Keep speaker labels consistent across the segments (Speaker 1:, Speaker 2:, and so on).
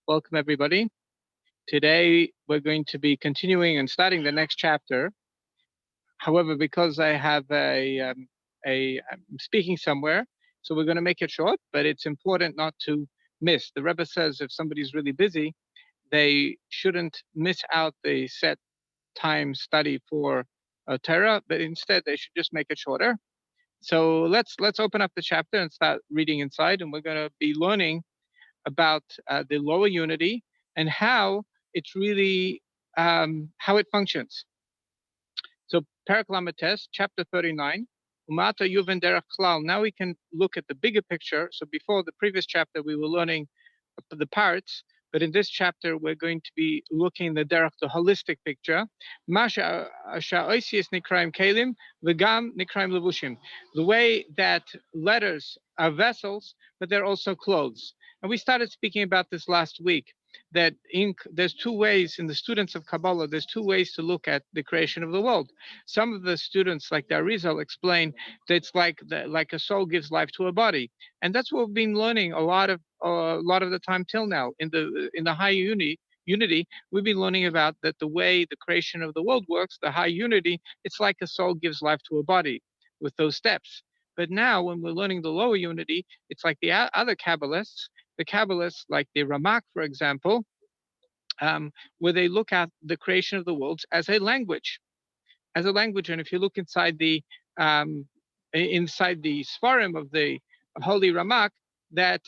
Speaker 1: Welcome, everybody. Today, we're going to be continuing and starting the next chapter. However, because I have I'm speaking somewhere, so we're going to make it short, but it's important not to miss. The Rebbe says if somebody's really busy, they shouldn't miss out the set time study for Torah, but instead they should just make it shorter. So let's open up the chapter and start reading inside, and we're going to be learning about the lower unity and how it's really how it functions. So Parak Lametes, chapter 39. Umata Yuven Derech Klal. Now we can look at the bigger picture. So before the previous chapter, we were learning the parts, but in this chapter, we're going to be looking the derech, the holistic picture. Masha Oisius Nikraim Kalim, Vegam Nikraim Levushim. The way that letters are vessels, but they're also clothes. And we started speaking about this last week, that there's two ways in the students of Kabbalah, there's two ways to look at the creation of the world. Some of the students, like the Arizal, explain that it's like a soul gives life to a body. And that's what we've been learning a lot of the time till now. In the high unity, we've been learning about that the way the creation of the world works, the high unity, it's like a soul gives life to a body with those steps. But now when we're learning the lower unity, it's like the other Kabbalists, like the Ramak, for example, where they look at the creation of the worlds as a language. And if you look inside the Sfarim of the Holy Ramak, that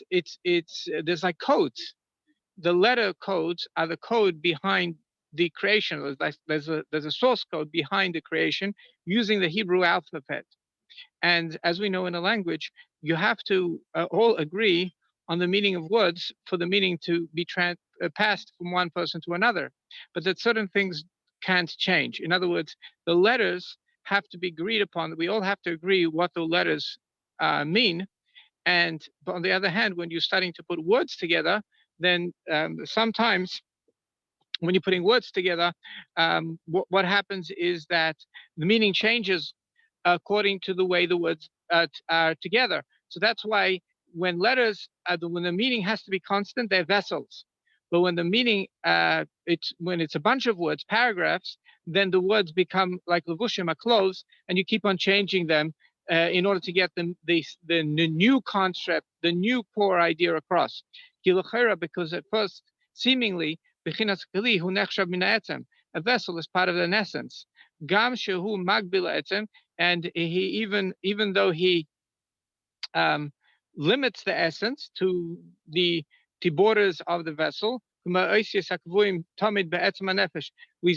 Speaker 1: there's like codes. The letter codes are the code behind the creation. There's a source code behind the creation using the Hebrew alphabet. And as we know in a language, you have to all agree on the meaning of words for the meaning to be passed from one person to another. But that certain things can't change. In other words, the letters have to be agreed upon. We all have to agree what the letters mean. And but on the other hand, when you're starting to put words together, then sometimes when you're putting words together, what happens is that the meaning changes according to the way the words are together. So that's why when when the meaning has to be constant, they're vessels. But when the meaning, when it's a bunch of words, paragraphs, then the words become like levushim, clothes, and you keep on changing them in order to get the new concept, the new core idea across. Because at first, seemingly, a vessel is part of an essence. Gam shehu magbil etzem, and he even though he limits the essence to the borders of the vessel. We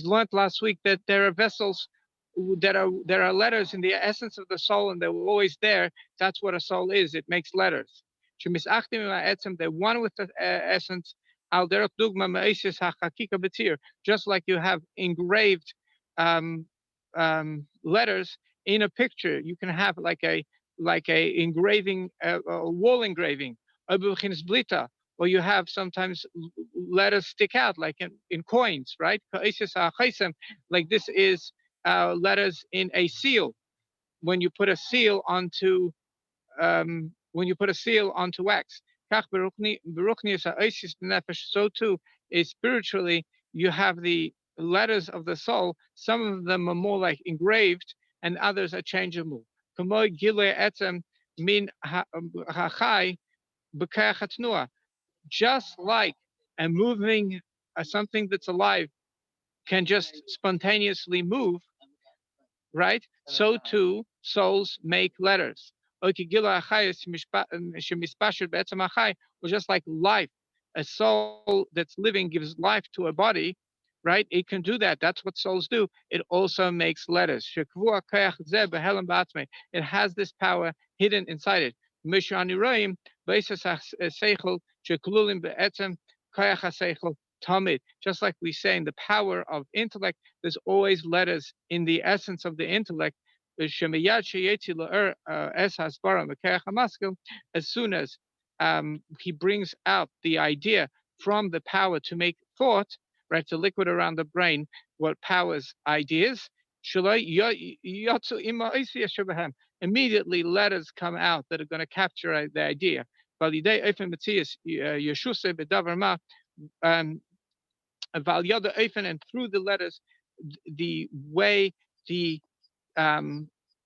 Speaker 1: learned last week that there are vessels there are letters in the essence of the soul, and they were always there. That's what a soul is. It makes letters. They're one with the essence. Just like you have engraved letters in a picture, you can have like a engraving, a wall engraving, or you have sometimes letters stick out like in coins, right? Like this is letters in a seal. When you put a seal onto wax, so too is spiritually. You have the letters of the soul. Some of them are more like engraved, and others are changeable. Just like a moving something that's alive can just spontaneously move, right? So too, souls make letters. Or just like life, a soul that's living gives life to a body, right? It can do that. That's what souls do. It also makes letters. It has this power hidden inside it. Just like we say in the power of intellect, there's always letters in the essence of the intellect. As soon as he brings out the idea from the power to make thought, right, the liquid around the brain, what powers ideas, immediately letters come Val Yoda Eifen, and through the letters, the way the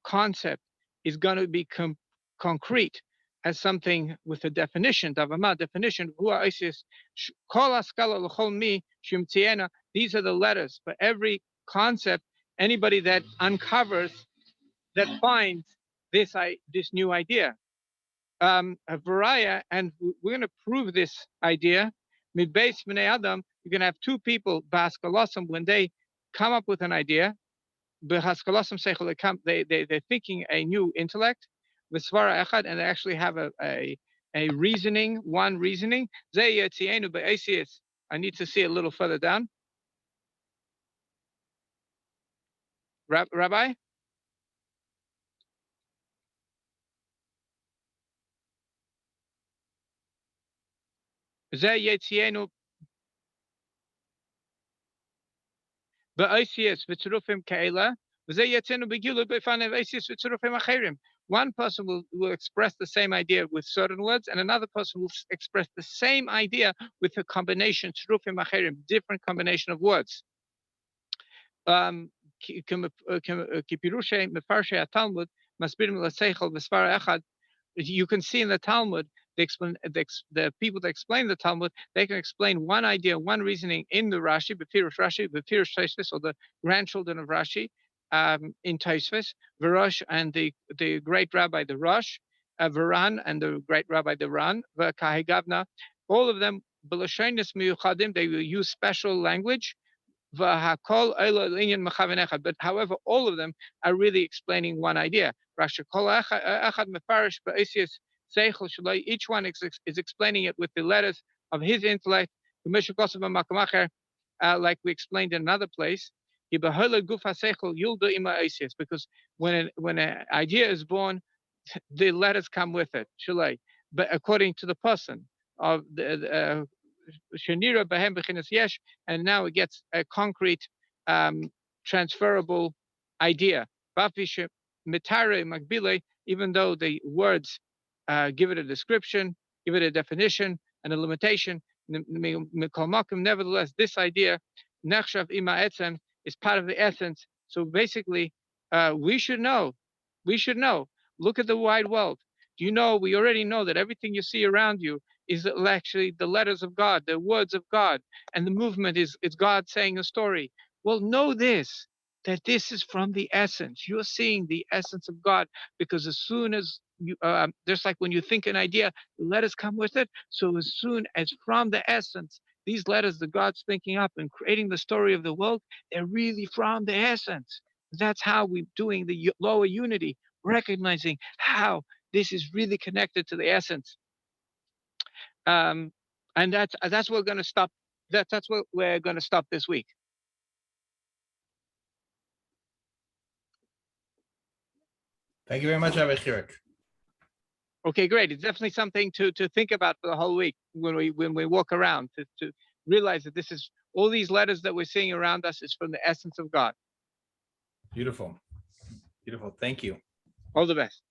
Speaker 1: concept is going to be concrete as something with a definition, Davama definition. These are the letters for every concept. Anybody that uncovers, that finds this new idea, a variety, and we're going to prove this idea. Mid base Adam, you're going to have two people, Baskalasam, when they come up with an idea, they're thinking a new intellect, and they actually have a reasoning, one reasoning. I need to see a little further down. Rabbi? One person will express the same idea with certain words, and another person will express the same idea with a combination, different combination of words. You can see in the Talmud, the people that explain the Talmud, they can explain one idea, one reasoning in the Rashi, Befirish Taisvis, or the grandchildren of Rashi, in Taisvis, Varash and the great rabbi, the Rosh, Varan and the great rabbi, the Ran, Kahigavna, all of them, they will use special language. But however, all of them are really explaining one idea. Each one is explaining it with the letters of his intellect. Like we explained in another place, because when an idea is born, the letters come with it. But according to the person of the and now it gets a concrete, transferable idea. Even though the words give it a description, give it a definition and a limitation, nevertheless, this idea is part of the essence. So basically, we should know. Look at the wide world. Do you know? We already know that everything you see around you is actually the letters of God, the words of God, and the movement is God saying a story. Well, know this, that this is from the essence. You're seeing the essence of God, because as soon as you, just like when you think an idea, the letters come with it. So as soon as from the essence, these letters that God's thinking up and creating the story of the world, they're really from the essence. That's how we're doing the lower unity, recognizing how this is really connected to the essence. And that's what we're going to stop. That's what we're going to stop this week.
Speaker 2: Thank you very much, Rabbi Chirik.
Speaker 1: Okay, great. It's definitely something to think about for the whole week when we walk around, to realize that this is all these letters that we're seeing around us is from the essence of God.
Speaker 2: Beautiful. Thank you.
Speaker 1: All the best.